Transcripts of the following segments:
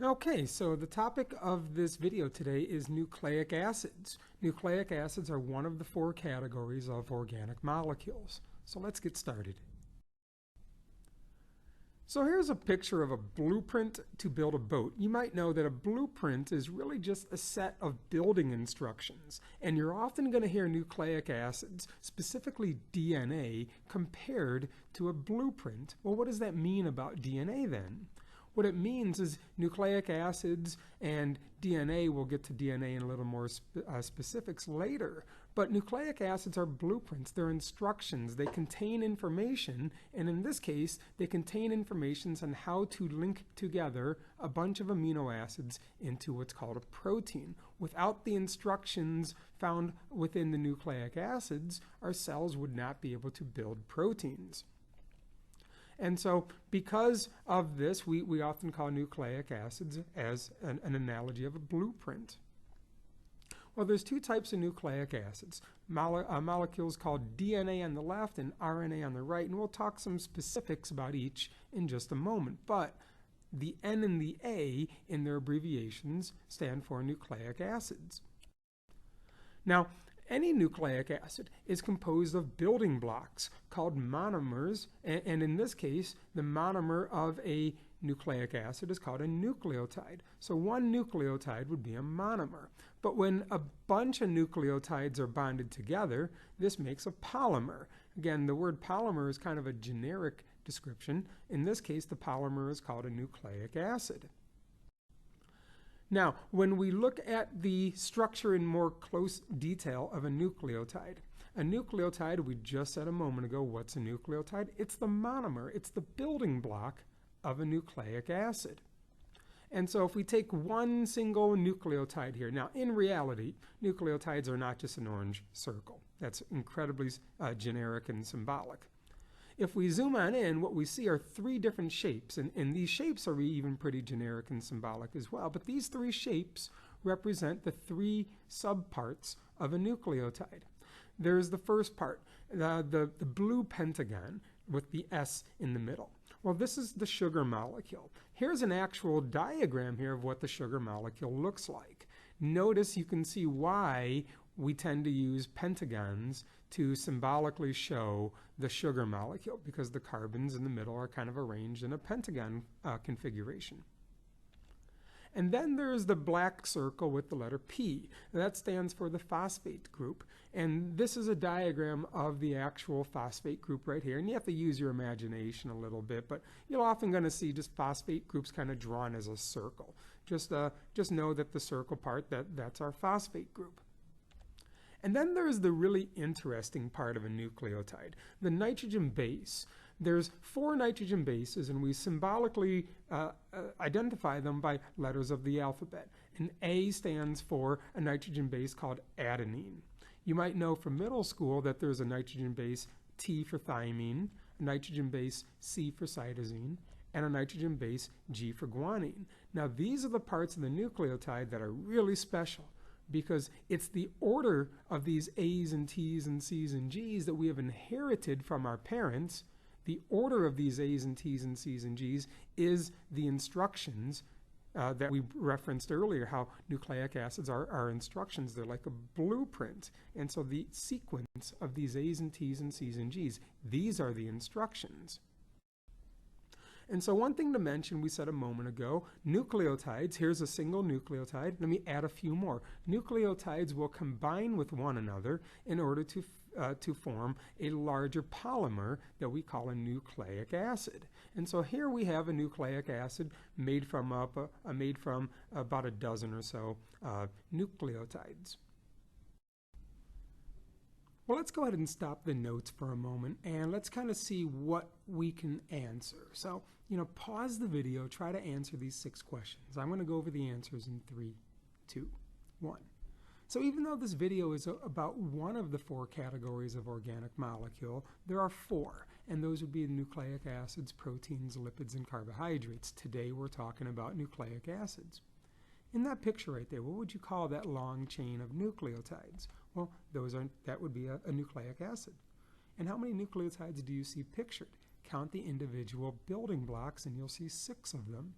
Okay, so the topic of this video today is nucleic acids. Nucleic acids are one of the four categories of organic molecules. So let's get started. So here's a picture of a blueprint to build a boat. You might know that a blueprint is really just a set of building instructions, and you're often going to hear nucleic acids, specifically DNA, compared to a blueprint. Well, what does that mean about DNA then? What it means is nucleic acids and DNA, we'll get to DNA in a little more specifics later, but nucleic acids are blueprints, they're instructions, they contain information, and in this case, they contain information on how to link together a bunch of amino acids into what's called a protein. Without the instructions found within the nucleic acids, our cells would not be able to build proteins. And so because of this, we often call nucleic acids as an analogy of a blueprint. Well, there's two types of nucleic acids, molecules called DNA on the left and RNA on the right, and we'll talk some specifics about each in just a moment. But the N and the A in their abbreviations stand for nucleic acids. Now, any nucleic acid is composed of building blocks called monomers, and in this case, the monomer of a nucleic acid is called a nucleotide. So one nucleotide would be a monomer. But when a bunch of nucleotides are bonded together, this makes a polymer. Again, the word polymer is kind of a generic description. In this case, the polymer is called a nucleic acid. Now, when we look at the structure in more close detail of a nucleotide, we just said a moment ago, what's a nucleotide? It's the monomer, it's the building block of a nucleic acid. And so if we take one single nucleotide here, now in reality, nucleotides are not just an orange circle. That's incredibly generic and symbolic. If we zoom on in, what we see are three different shapes, and these shapes are even pretty generic and symbolic as well. But these three shapes represent the three subparts of a nucleotide. There's the first part, the blue pentagon with the S in the middle. Well, this is the sugar molecule. Here's an actual diagram here of what the sugar molecule looks like. Notice you can see why we tend to use pentagons to symbolically show the sugar molecule, because the carbons in the middle are kind of arranged in a pentagon configuration. And then there's the black circle with the letter P. That stands for the phosphate group. And this is a diagram of the actual phosphate group right here. And you have to use your imagination a little bit, but you're often going to see just phosphate groups kind of drawn as a circle. Just know that the circle part, that's our phosphate group. And then there's the really interesting part of a nucleotide, the nitrogen base. There's 4 nitrogen bases, and we symbolically identify them by letters of the alphabet. And A stands for a nitrogen base called adenine. You might know from middle school that there's a nitrogen base T for thymine, a nitrogen base C for cytosine, and a nitrogen base G for guanine. Now, these are the parts of the nucleotide that are really special, because it's the order of these A's and T's and C's and G's that we have inherited from our parents. The order of these A's and T's and C's and G's is the instructions that we referenced earlier, how nucleic acids are instructions. They're like a blueprint. And so the sequence of these A's and T's and C's and G's, these are the instructions. And so one thing to mention, we said a moment ago, nucleotides, here's a single nucleotide. Let me add a few more. Nucleotides will combine with one another in order to form a larger polymer that we call a nucleic acid. And so here we have a nucleic acid made from about a dozen or so nucleotides. Well, let's go ahead and stop the notes for a moment, and let's kind of see what we can answer. So, pause the video, try to answer these 6 questions. I'm going to go over the answers in 3, 2, 1. So even though this video is about one of the 4 categories of organic molecule, there are 4, and those would be nucleic acids, proteins, lipids, and carbohydrates. Today we're talking about nucleic acids. In that picture right there, what would you call that long chain of nucleotides? Well, that would be a nucleic acid. And how many nucleotides do you see pictured? Count the individual building blocks and you'll see 6 of them.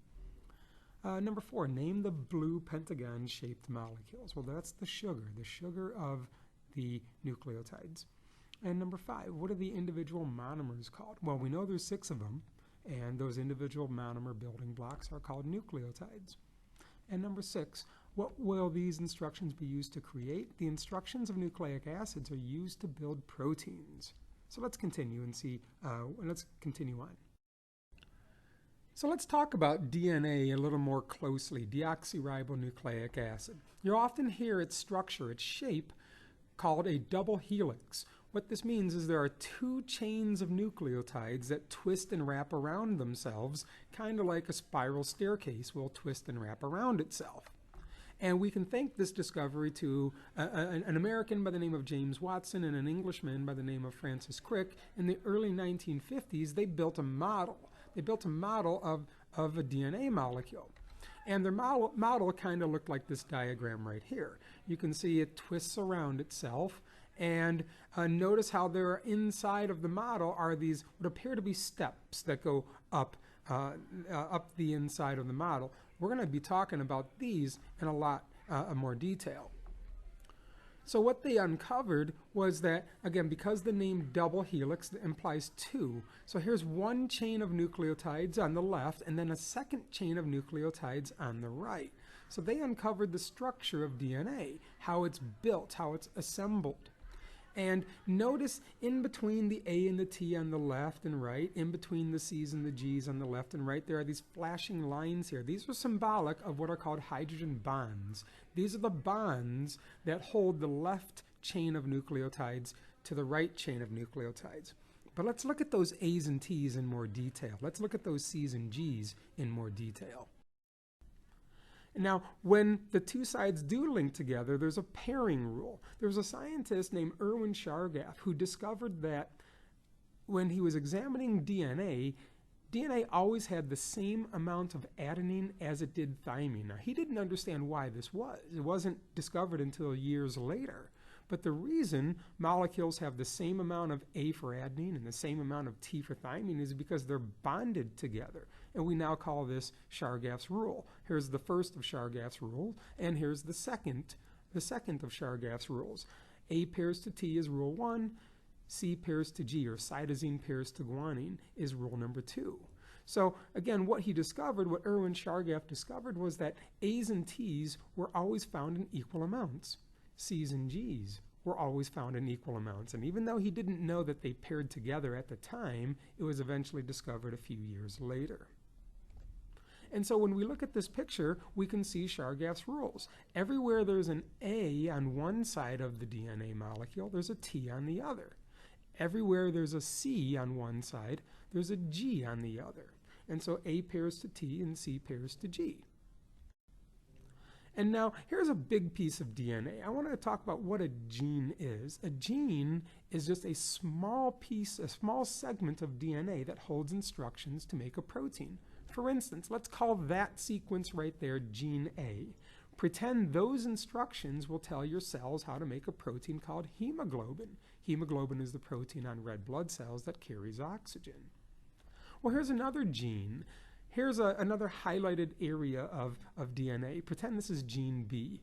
Number 4, name the blue pentagon-shaped molecules. Well, that's the sugar of the nucleotides. And number 5, what are the individual monomers called? Well, we know there's 6 of them, and those individual monomer building blocks are called nucleotides. And number 6, what will these instructions be used to create? The instructions of nucleic acids are used to build proteins. So let's continue and see, let's continue on. So let's talk about DNA a little more closely, deoxyribonucleic acid. You'll often hear its structure, its shape, called a double helix. What this means is there are 2 chains of nucleotides that twist and wrap around themselves, kind of like a spiral staircase will twist and wrap around itself. And we can thank this discovery to an American by the name of James Watson and an Englishman by the name of Francis Crick. In the early 1950s, they built a model. They built a model of a DNA molecule. And their model kind of looked like this diagram right here. You can see it twists around itself. And notice how there inside of the model are these what appear to be steps that go up the inside of the model. We're going to be talking about these in a lot more detail. So what they uncovered was that, again, because the name double helix implies 2, so here's 1 chain of nucleotides on the left and then a second chain of nucleotides on the right. So they uncovered the structure of DNA, how it's built, how it's assembled. And notice in between the A and the T on the left and right, in between the C's and the G's on the left and right, there are these flashing lines here. These are symbolic of what are called hydrogen bonds. These are the bonds that hold the left chain of nucleotides to the right chain of nucleotides. But let's look at those A's and T's in more detail. Let's look at those C's and G's in more detail. Now, when the 2 sides do link together, there's a pairing rule. There was a scientist named Erwin Chargaff who discovered that when he was examining DNA, DNA always had the same amount of adenine as it did thymine. Now, he didn't understand why this was. It wasn't discovered until years later. But the reason molecules have the same amount of A for adenine and the same amount of T for thymine is because they're bonded together. And we now call this Chargaff's rule. Here's the first of Chargaff's rule, and here's the second of Chargaff's rules. A pairs to T is rule 1, C pairs to G, or cytosine pairs to guanine, is rule number 2. So again, what he discovered, what Erwin Chargaff discovered, was that A's and T's were always found in equal amounts. C's and G's were always found in equal amounts. And even though he didn't know that they paired together at the time, it was eventually discovered a few years later. And so when we look at this picture, we can see Chargaff's rules. Everywhere there's an A on one side of the DNA molecule, there's a T on the other. Everywhere there's a C on one side, there's a G on the other. And so A pairs to T and C pairs to G. And now, here's a big piece of DNA. I want to talk about what a gene is. A gene is just a small piece, a small segment of DNA that holds instructions to make a protein. For instance, let's call that sequence right there gene A. Pretend those instructions will tell your cells how to make a protein called hemoglobin. Hemoglobin is the protein on red blood cells that carries oxygen. Well, here's another gene. Here's another highlighted area of DNA. Pretend this is gene B.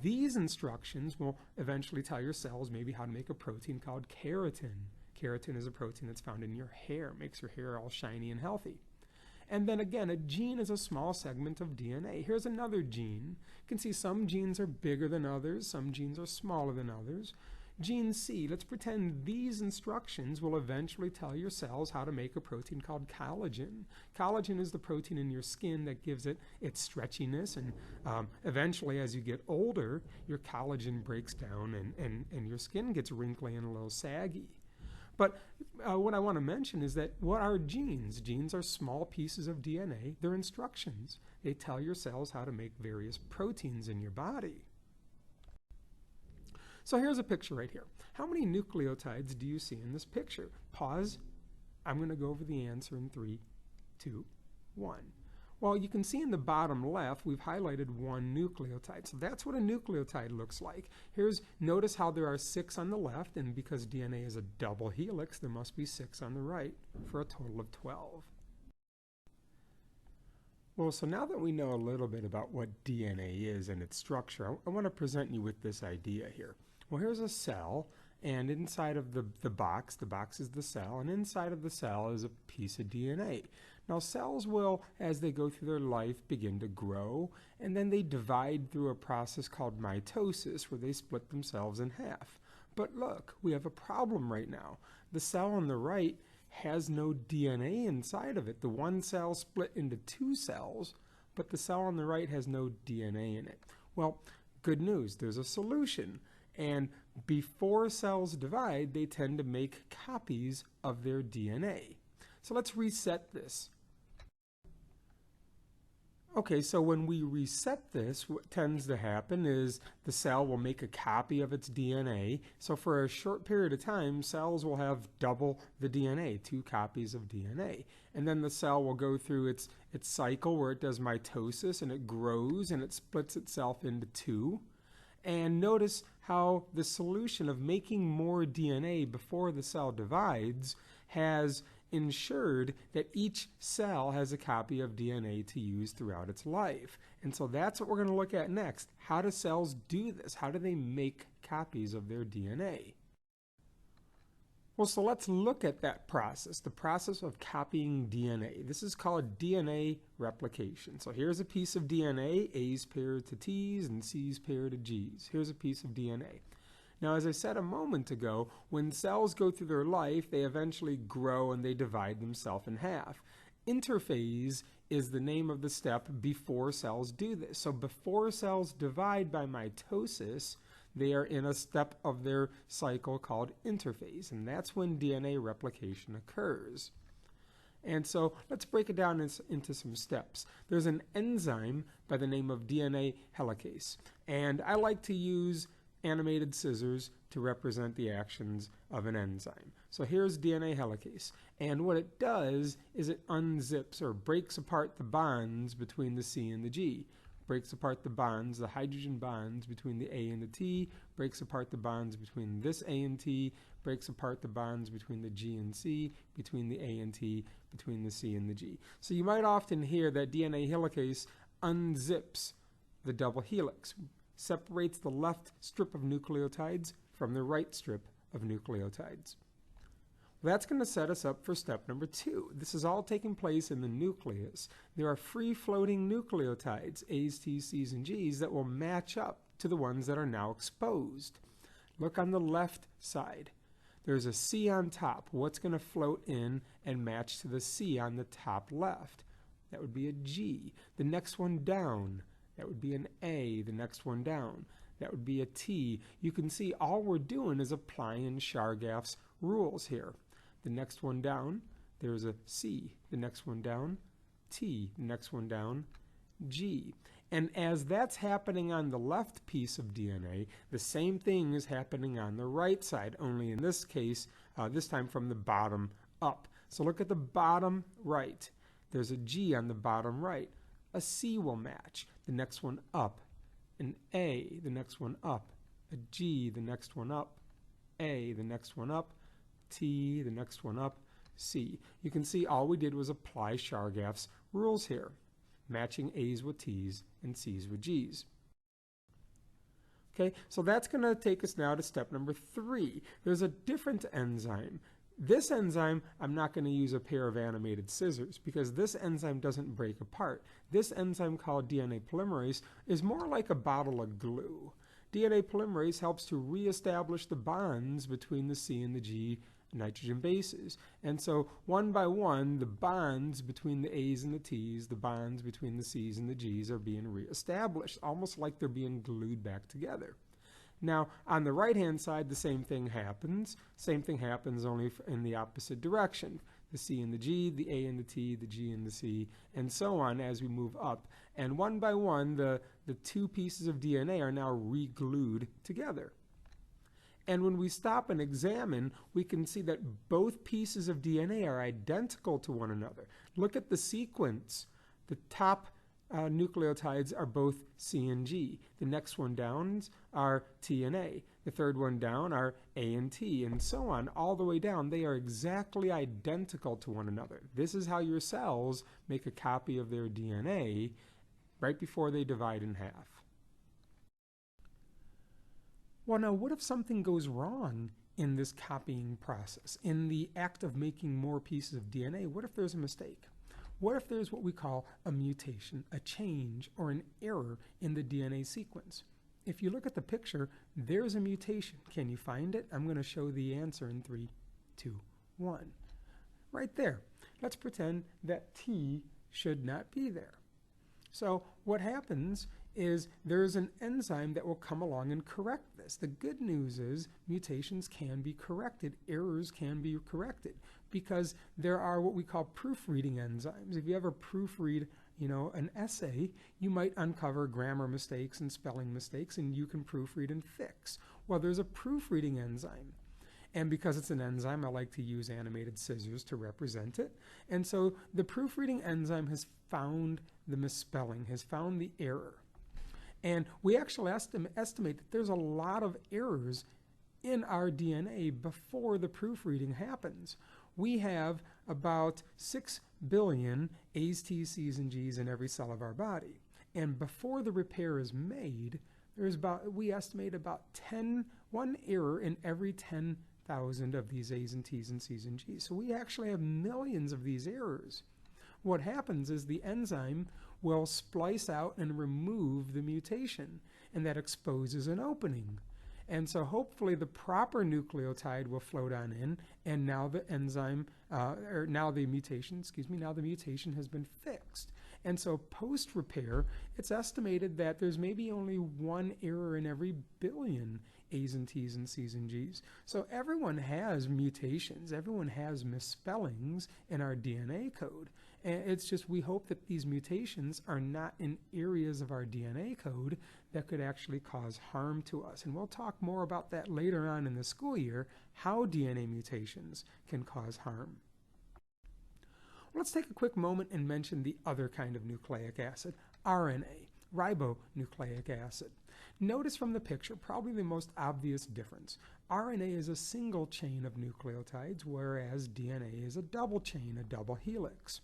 These instructions will eventually tell your cells maybe how to make a protein called keratin. Keratin is a protein that's found in your hair, makes your hair all shiny and healthy. And then again, a gene is a small segment of DNA. Here's another gene. You can see some genes are bigger than others, some genes are smaller than others. Gene C, let's pretend these instructions will eventually tell your cells how to make a protein called collagen. Collagen is the protein in your skin that gives it its stretchiness, and eventually as you get older, your collagen breaks down and your skin gets wrinkly and a little saggy. But what I want to mention is that what are genes? Genes are small pieces of DNA. They're instructions. They tell your cells how to make various proteins in your body. So here's a picture right here. How many nucleotides do you see in this picture? Pause. I'm going to go over the answer in 3, 2, 1. Well, you can see in the bottom left, we've highlighted 1 nucleotide. So that's what a nucleotide looks like. Notice how there are 6 on the left, and because DNA is a double helix, there must be 6 on the right for a total of 12. Well, so now that we know a little bit about what DNA is and its structure, I want to present you with this idea here. Well, here's a cell, and inside of the box is the cell, and inside of the cell is a piece of DNA. Now, cells will, as they go through their life, begin to grow, and then they divide through a process called mitosis, where they split themselves in half. But look, we have a problem right now. The cell on the right has no DNA inside of it. The one cell split into two cells, but the cell on the right has no DNA in it. Well, good news, there's a solution. And before cells divide, they tend to make copies of their DNA. So let's reset this. Okay, so when we reset this, what tends to happen is the cell will make a copy of its DNA. So for a short period of time, cells will have double the DNA, 2 copies of DNA. And then the cell will go through its cycle where it does mitosis and it grows and it splits itself into 2. And notice how the solution of making more DNA before the cell divides has ensured that each cell has a copy of DNA to use throughout its life. And so that's what we're going to look at next. How do cells do this? How do they make copies of their DNA? Well, so let's look at that process, the process of copying DNA. This is called DNA replication. So here's a piece of DNA, A's paired to T's and C's paired to G's. Here's a piece of DNA. Now, as I said a moment ago, when cells go through their life, they eventually grow and they divide themselves in half. Interphase is the name of the step before cells do this. So before cells divide by mitosis, they are in a step of their cycle called interphase, and that's when DNA replication occurs. And so let's break it down into some steps. There's an enzyme by the name of DNA helicase, and I like to use animated scissors to represent the actions of an enzyme. So here's DNA helicase, and what it does is it unzips or breaks apart the bonds between the C and the G. Breaks apart the bonds, the hydrogen bonds between the A and the T, breaks apart the bonds between this A and T, breaks apart the bonds between the G and C, between the A and T, between the C and the G. So you might often hear that DNA helicase unzips the double helix, separates the left strip of nucleotides from the right strip of nucleotides. That's going to set us up for step number 2. This is all taking place in the nucleus. There are free-floating nucleotides, A's, T's, C's, and G's, that will match up to the ones that are now exposed. Look on the left side. There's a C on top. What's going to float in and match to the C on the top left? That would be a G. The next one down, that would be an A. The next one down, that would be a T. You can see all we're doing is applying Chargaff's rules here. The next one down, there's a C. The next one down, T. The next one down, G. And as that's happening on the left piece of DNA, the same thing is happening on the right side, only in this case, this time from the bottom up. So look at the bottom right. There's a G on the bottom right. A C will match. The next one up. An A, the next one up. A G, the next one up. A, the next one up. T, the next one up, C. You can see all we did was apply Chargaff's rules here, matching A's with T's and C's with G's. Okay, so that's going to take us now to step number 3. There's a different enzyme. This enzyme, I'm not going to use a pair of animated scissors because this enzyme doesn't break apart. This enzyme called DNA polymerase is more like a bottle of glue. DNA polymerase helps to reestablish the bonds between the C and the G nitrogen bases. And so one by one, the bonds between the A's and the T's, the bonds between the C's and the G's are being reestablished, almost like they're being glued back together. Now, on the right-hand side, the same thing happens. Same thing happens only in the opposite direction. The C and the G, the A and the T, the G and the C, and so on as we move up. And one by one, the 2 pieces of DNA are now re-glued together. And when we stop and examine, we can see that both pieces of DNA are identical to one another. Look at the sequence. The top nucleotides are both C and G. The next one down are T and A. The third one down are A and T, and so on, all the way down. They are exactly identical to one another. This is how your cells make a copy of their DNA right before they divide in half. Well, now, what if something goes wrong in this copying process? In the act of making more pieces of DNA, what if there's a mistake? What if there's what we call a mutation, a change, or an error in the DNA sequence? If you look at the picture, there's a mutation. Can you find it? I'm going to show the answer in 3, 2, 1. Right there. Let's pretend that T should not be there. So what happens is there's an enzyme that will come along and correct this. The good news is mutations can be corrected, errors can be corrected, because there are what we call proofreading enzymes. If you ever proofread, an essay, you might uncover grammar mistakes and spelling mistakes, and you can proofread and fix. Well, there's a proofreading enzyme. And because it's an enzyme, I like to use animated scissors to represent it. And so the proofreading enzyme has found the misspelling, has found the error. And we actually estimate that there's a lot of errors in our DNA before the proofreading happens. We have about 6 billion A's, T's, C's, and G's in every cell of our body. And before the repair is made, we estimate about 1 error in every 10,000 of these A's and T's and C's and G's. So we actually have millions of these errors. What happens is the enzyme will splice out and remove the mutation, and that exposes an opening. And so hopefully the proper nucleotide will float on in, and now the mutation has been fixed. And so post-repair, it's estimated that there's maybe only 1 error in every billion A's and T's and C's and G's. So everyone has mutations, everyone has misspellings in our DNA code. And it's just we hope that these mutations are not in areas of our DNA code that could actually cause harm to us. And we'll talk more about that later on in the school year, how DNA mutations can cause harm. Let's take a quick moment and mention the other kind of nucleic acid, RNA, ribonucleic acid. Notice from the picture, probably the most obvious difference. RNA is a single chain of nucleotides, whereas DNA is a double chain, a double helix.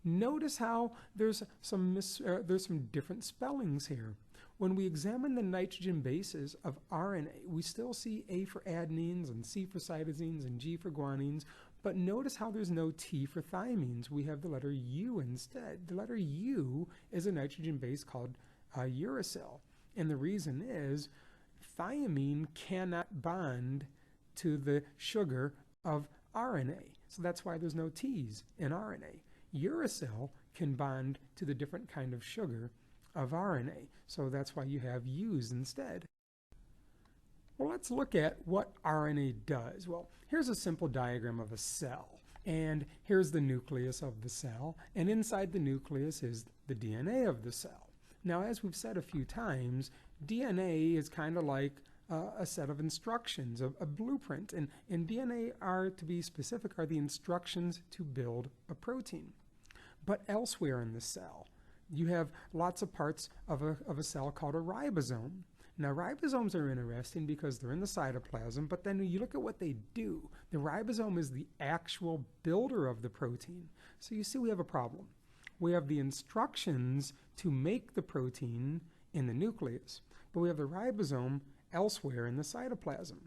Notice how there's some different spellings here. When we examine the nitrogen bases of RNA, we still see A for adenines and C for cytosines and G for guanines, but notice how there's no T for thymines. We have the letter U instead. The letter U is a nitrogen base called uracil, and the reason is thymine cannot bond to the sugar of RNA, so that's why there's no T's in RNA. Uracil can bond to the different kind of sugar of RNA, so that's why you have U's instead. Well, let's look at what RNA does. Well, here's a simple diagram of a cell, and here's the nucleus of the cell, and inside the nucleus is the DNA of the cell. Now, as we've said a few times, DNA is kind of like a set of instructions, a blueprint, and DNA are, to be specific, are the instructions to build a protein. But elsewhere in the cell, you have lots of parts of a cell called a ribosome. Now, ribosomes are interesting because they're in the cytoplasm, but then you look at what they do. The ribosome is the actual builder of the protein. So you see we have a problem. We have the instructions to make the protein in the nucleus, but we have the ribosome elsewhere in the cytoplasm.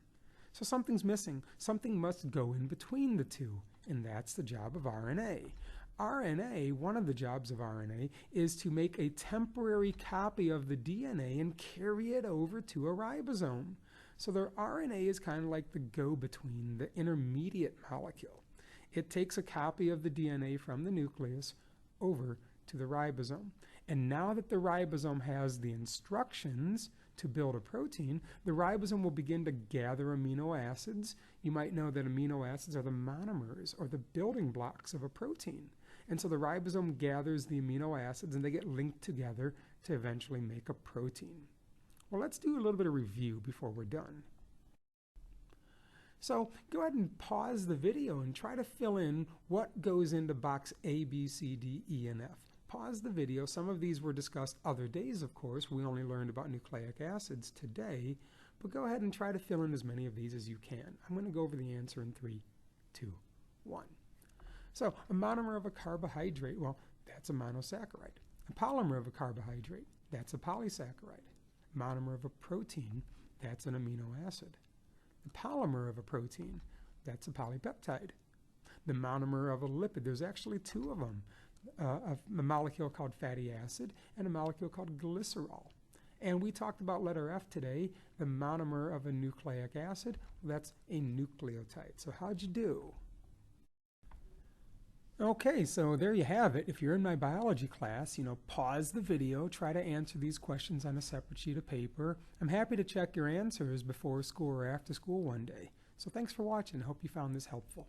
So something's missing. Something must go in between the two, and that's the job of RNA. RNA, one of the jobs of RNA, is to make a temporary copy of the DNA and carry it over to a ribosome. So the RNA is kind of like the go-between, the intermediate molecule. It takes a copy of the DNA from the nucleus over to the ribosome. And now that the ribosome has the instructions to build a protein, the ribosome will begin to gather amino acids. You might know that amino acids are the monomers or the building blocks of a protein. And so the ribosome gathers the amino acids and they get linked together to eventually make a protein. Well, let's do a little bit of review before we're done. So go ahead and pause the video and try to fill in what goes into box A, B, C, D, E, and F. pause the video. Some of these were discussed other days, of course. We only learned about nucleic acids today, but go ahead and try to fill in as many of these as you can. I'm going to go over the answer in 3, 2, 1. So a monomer of a carbohydrate, well, that's a monosaccharide. A polymer of a carbohydrate, that's a polysaccharide. Monomer of a protein, that's an amino acid. The polymer of a protein, that's a polypeptide. The monomer of a lipid, there's actually 2 of them, a molecule called fatty acid and a molecule called glycerol. And we talked about letter F today, the monomer of a nucleic acid, well, that's a nucleotide. So how'd you do? Okay, so there you have it. If you're in my biology class, pause the video, try to answer these questions on a separate sheet of paper. I'm happy to check your answers before school or after school one day. So thanks for watching. I hope you found this helpful.